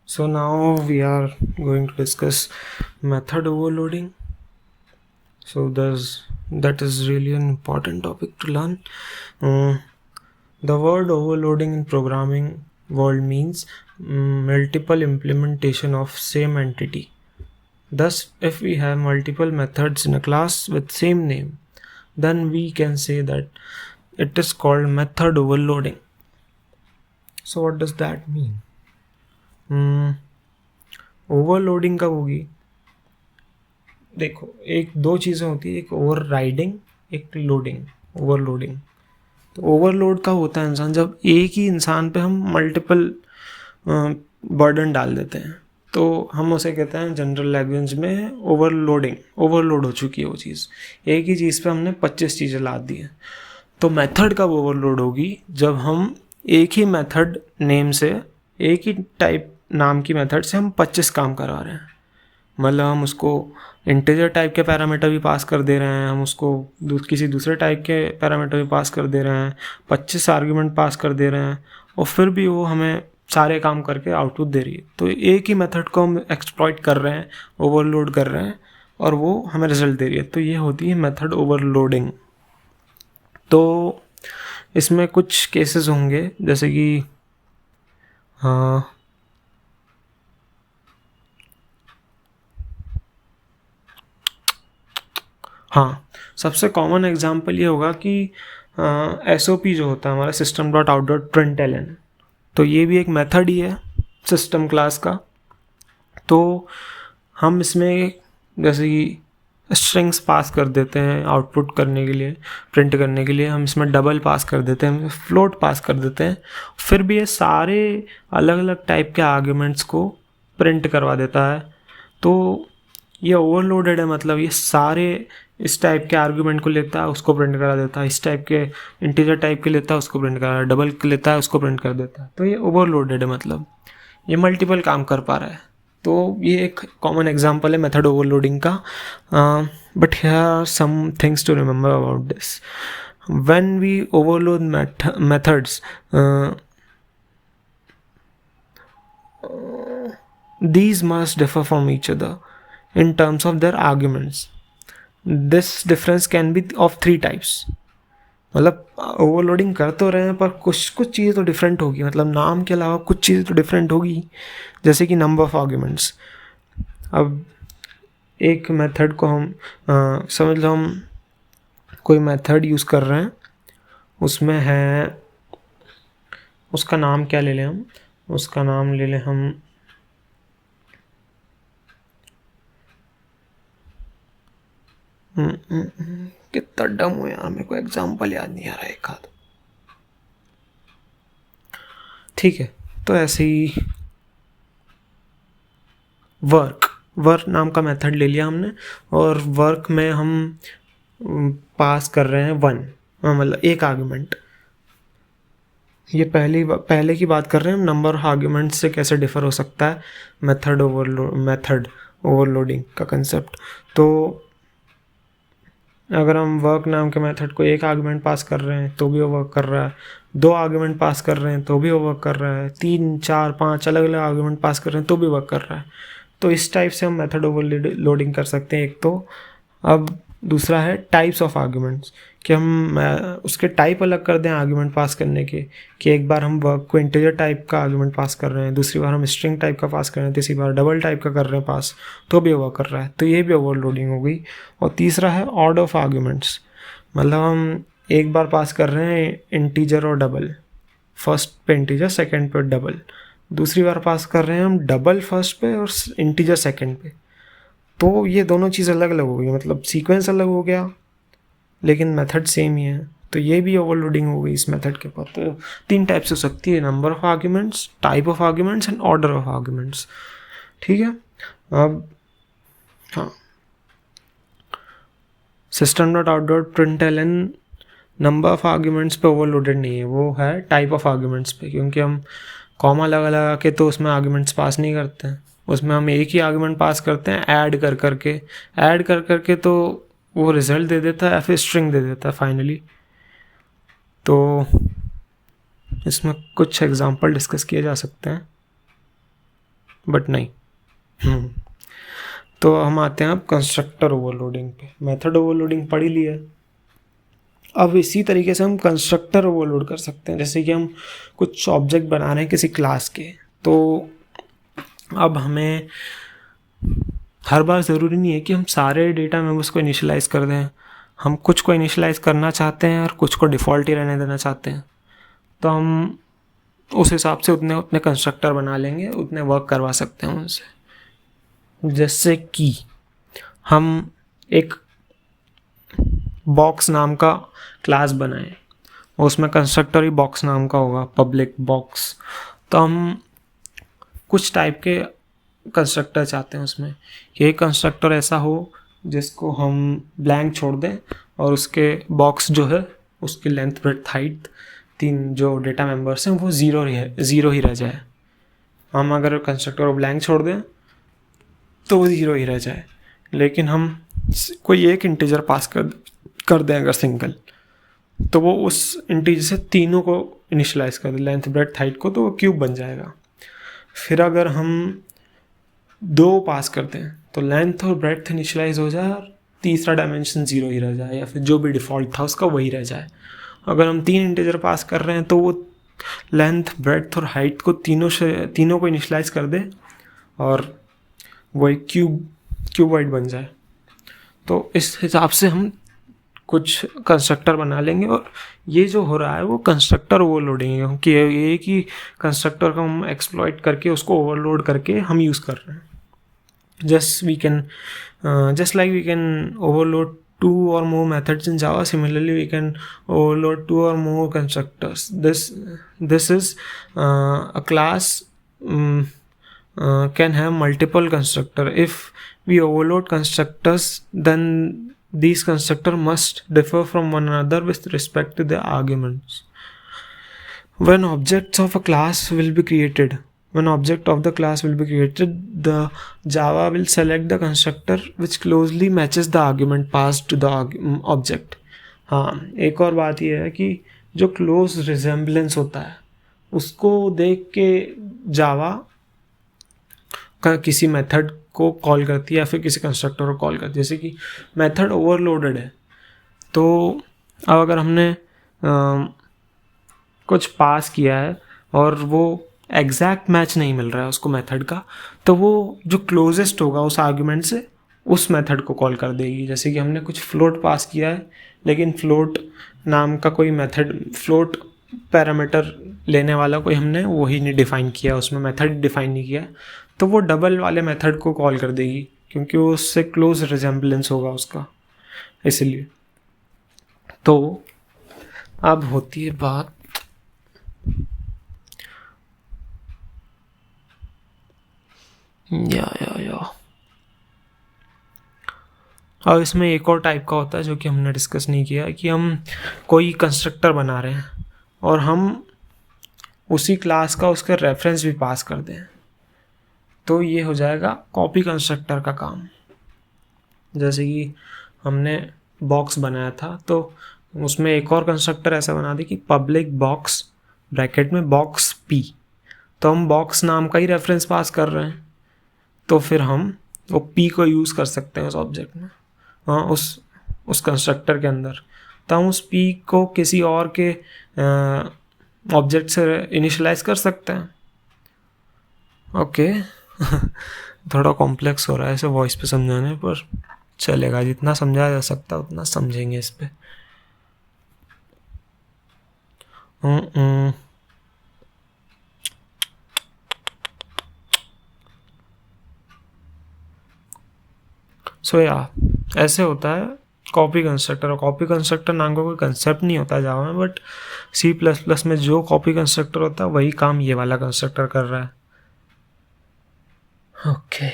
So now we are going to discuss method overloading. So that is really an important topic to learn. Uh, the word overloading in programming world means multiple implementation of same entity. Thus, if we have multiple methods in a class with same name, then we can say that it is called method overloading. So what does that mean? Overloading कब होगी? देखो, एक दो चीज़ें होती है, एक over riding, एक लोडिंग, ओवरलोडिंग। तो ओवरलोड कब होता है इंसान, जब एक ही इंसान पे हम मल्टीपल बर्डन डाल देते हैं, तो हम उसे कहते हैं जनरल लैंग्वेज में ओवरलोडिंग। ओवरलोड हो चुकी है वो चीज़, एक ही चीज़ पे हमने 25 चीज़ें लाद दी हैं। तो मेथड कब ओवरलोड होगी, जब हम एक ही मेथड नेम से, एक ही टाइप नाम की मेथड से हम 25 काम करवा रहे हैं। मतलब हम उसको इंटीजर टाइप के पैरामीटर भी पास कर दे रहे हैं, हम उसको किसी दूसरे टाइप के पैरामीटर भी पास कर दे रहे हैं, 25 आर्ग्यूमेंट पास कर दे रहे हैं, और फिर भी वो हमें सारे काम करके आउटपुट दे रही है। तो एक ही मेथड को हम एक्सप्लॉइट कर रहे हैं, ओवरलोड कर रहे हैं, और वो हमें रिजल्ट दे रही है। तो ये होती है मेथड ओवरलोडिंग। तो इसमें कुछ केसेस होंगे, जैसे कि हाँ, सबसे कॉमन एग्जांपल ये होगा कि SOP जो होता है हमारा system dot out dot print L N, तो ये भी एक मेथड ही है सिस्टम क्लास का। तो हम इसमें जैसे कि स्ट्रिंग्स पास कर देते हैं आउटपुट करने के लिए, प्रिंट करने के लिए, हम इसमें डबल पास कर देते हैं, फ्लोट पास कर देते हैं, फिर भी ये सारे अलग अलग टाइप के आर्ग्यूमेंट्स को प्रिंट करवा देता है। तो ये ओवरलोडेड है, मतलब ये सारे इस टाइप के आर्ग्यूमेंट को लेता है, उसको प्रिंट करा देता है, इस टाइप के इंटीजर टाइप के लेता है, उसको प्रिंट करा, डबल लेता है, उसको प्रिंट कर देता है। तो ये ओवरलोडेड है, मतलब ये मल्टीपल काम कर पा रहा है। तो ये एक कॉमन एग्जांपल है मेथड ओवरलोडिंग का। But here are some things to remember about this. When we overload methods, these must differ from each other in terms of their arguments. This difference can be of 3 types. मतलब overloading कर तो रहे हैं, पर कुछ चीज़ तो different होगी, मतलब नाम के अलावा कुछ चीज़ तो डिफरेंट होगी, जैसे कि नंबर ऑफ आर्ग्यूमेंट्स। अब एक मेथड को हम समझ लो, हम कोई मेथड यूज़ कर रहे हैं, उसमें है, उसका नाम क्या ले लें हम, उसका नाम ले लें हम कितना डम हो यार, मेरे को एग्जाम्पल याद नहीं आ रहा है एक आध। ठीक है, तो ऐसे ही वर्क नाम का मेथड ले लिया हमने, और वर्क में हम पास कर रहे हैं 1, मतलब एक आर्ग्यूमेंट। ये पहले की बात कर रहे हैं हम, नंबर ऑफ आर्ग्यूमेंट से कैसे डिफर हो सकता है मेथड ओवरलोडिंग का कंसेप्ट। तो अगर हम वर्क नाम के मेथड को एक आर्गुमेंट पास कर रहे हैं तो भी वो वर्क कर रहा है, 2 आर्गुमेंट पास कर रहे हैं तो भी वो वर्क कर रहा है, 3 4 5 अलग अलग आर्गुमेंट पास कर रहे हैं तो भी वर्क कर रहा है। तो इस टाइप से हम मेथड ओवरलोडिंग कर सकते हैं एक तो। अब दूसरा है टाइप्स ऑफ आर्गुमेंट्स, कि हम उसके टाइप अलग कर दें आर्गुमेंट पास करने के, कि एक बार हम वर्क को इंटीजर टाइप का आर्गुमेंट पास कर रहे हैं, दूसरी बार हम स्ट्रिंग टाइप का पास कर रहे हैं, तीसरी बार डबल टाइप का कर रहे हैं पास, तो भी वर्क कर रहा है। तो ये भी ओवरलोडिंग हो गई। और तीसरा है ऑर्डर ऑफ आर्गुमेंट्स, मतलब हम एक बार पास कर रहे हैं इंटीजर और डबल, फर्स्ट पे इंटीजर सेकंड पे डबल, दूसरी बार पास कर रहे हैं हम डबल फर्स्ट पे और इंटीजर सेकंड पे। तो ये दोनों चीज़ अलग अलग हो गई, मतलब सीक्वेंस अलग हो गया लेकिन मेथड सेम ही है। तो ये भी ओवरलोडिंग हो गई इस मेथड के ऊपर। तो 3 टाइप से हो सकती है, number of arguments, type of arguments and order of arguments. ठीक है। अब हाँ, system dot out dot print L N number of arguments पे ओवरलोडेड नहीं है, वो है टाइप ऑफ आर्ग्यूमेंट्स पे, क्योंकि हम कॉमा लगा लगा के तो उसमें आर्ग्यूमेंट्स पास नहीं करते हैं, उसमें हम एक ही आर्ग्यूमेंट पास करते हैं ऐड कर करके, तो वो रिजल्ट दे देता है या फिर स्ट्रिंग दे देता है फाइनली। तो इसमें कुछ एग्जांपल डिस्कस किए जा सकते हैं। बट नहीं। तो हम आते हैं अब कंस्ट्रक्टर ओवरलोडिंग पे। मेथड ओवरलोडिंग पढ़ ही लिया है। अब इसी तरीके से हम कंस्ट्रक्टर ओवरलोड कर सकते हैं। जैसे कि हम कुछ ऑब्जेक्ट बना रहे हैं किसी क्लास के, तो अब हमें हर बार ज़रूरी नहीं है कि हम सारे डेटा मेंबर्स को इनिशियलाइज़ कर दें। हम कुछ को इनिशियलाइज़ करना चाहते हैं और कुछ को डिफ़ॉल्ट ही रहने देना चाहते हैं, तो हम उस हिसाब से उतने उतने कंस्ट्रक्टर बना लेंगे, उतने वर्क करवा सकते हैं उनसे। जैसे कि हम एक बॉक्स नाम का क्लास बनाएं, उसमें कंस्ट्रक्टर ही बॉक्स नाम का होगा, पब्लिक बॉक्स। तो हम कुछ टाइप के कंस्ट्रक्टर चाहते हैं उसमें कि एक कंस्ट्रक्टर ऐसा हो जिसको हम ब्लैंक छोड़ दें और उसके बॉक्स जो है उसकी लेंथ ब्रेड्थ हाइट तीन जो डेटा मेंबर्स हैं वो ज़ीरो ही रह जाए। हम अगर कंस्ट्रक्टर को ब्लैंक छोड़ दें तो वो ज़ीरो ही रह जाए, लेकिन हम कोई एक इंटीजर पास कर दें अगर सिंगल, तो वो उस इंटीजर से तीनों को इनिशियलाइज़ कर दे, लेंथ ब्रेड्थ हाइट को, तो वो क्यूब बन जाएगा। फिर अगर हम दो पास करते हैं तो लेंथ और ब्रेड्थ इनिशियलाइज हो जाए और तीसरा डायमेंशन ज़ीरो ही रह जाए, या फिर जो भी डिफ़ॉल्ट था उसका वही रह जाए। अगर हम तीन इंटीजर पास कर रहे हैं तो वो लेंथ ब्रेड्थ और हाइट को तीनों को इनिशियलाइज कर दे और वही क्यूबॉइड बन जाए। तो इस हिसाब से हम कुछ कंस्ट्रक्टर बना लेंगे। और ये जो हो रहा है वो कंस्ट्रक्टर ओवरलोडिंग है, क्योंकि ये कि कंस्ट्रक्टर को हम एक्सप्लॉइट करके उसको ओवरलोड करके हम यूज़ कर रहे हैं। just like we can overload two or more methods in Java, similarly we can overload two or more constructors. This is a class can have multiple constructor. If we overload constructors, then these constructors must differ from one another with respect to the arguments. When objects of a class will be created, when object of the class will be created, the Java will select the constructor which closely matches the argument passed to the object. हाँ, एक और बात ये है कि जो close resemblance होता है उसको देख के जावा का किसी मेथड को कॉल करती है या फिर किसी कंस्ट्रक्टर को कॉल करती है। जैसे कि मेथड ओवरलोडेड है, तो अब अगर हमने कुछ पास किया है और वो एग्जैक्ट मैच नहीं मिल रहा है उसको मेथड का, तो वो जो क्लोजेस्ट होगा उस आर्ग्यूमेंट से उस मेथड को कॉल कर देगी। जैसे कि हमने कुछ फ्लोट पास किया है, लेकिन फ्लोट नाम का कोई मेथड, फ्लोट पैरामीटर लेने वाला कोई हमने वही नहीं डिफ़ाइन किया, उसमें मेथड डिफ़ाइन नहीं किया, तो वो डबल वाले मेथड को कॉल कर देगी क्योंकि वो उससे क्लोज रिजेम्बलेंस होगा उसका, इसलिए। तो अब होती है बात या और इसमें एक और टाइप का होता है जो कि हमने डिस्कस नहीं किया, कि हम कोई कंस्ट्रक्टर बना रहे हैं और हम उसी क्लास का उसका रेफरेंस भी पास कर दें, तो ये हो जाएगा कॉपी कंस्ट्रक्टर का काम। जैसे कि हमने बॉक्स बनाया था तो उसमें एक और कंस्ट्रक्टर ऐसा बना दे कि पब्लिक बॉक्स ब्रैकेट में बॉक्स पी, तो हम बॉक्स नाम का ही रेफरेंस पास कर रहे हैं, तो फिर हम वो पी को यूज़ कर सकते हैं उस ऑब्जेक्ट में, हाँ, उस कंस्ट्रक्टर के अंदर। तो हम उस पी को किसी और के ऑब्जेक्ट से इनिशियलाइज कर सकते हैं। ओके थोड़ा कॉम्प्लेक्स हो रहा है ऐसे वॉइस पे समझाने पर, चलेगा, जितना समझाया जा सकता उतना समझेंगे इस पे। सो ऐसे होता है कॉपी कंस्ट्रक्टर। और कॉपी कंस्ट्रक्टर नाम का कोई कंसेप्ट नहीं होता जावा में, बट C++ में जो कॉपी कंस्ट्रक्टर होता है वही काम ये वाला कंस्ट्रक्टर कर रहा है। Okay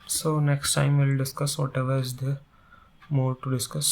so next time we'll discuss whatever is there more to discuss.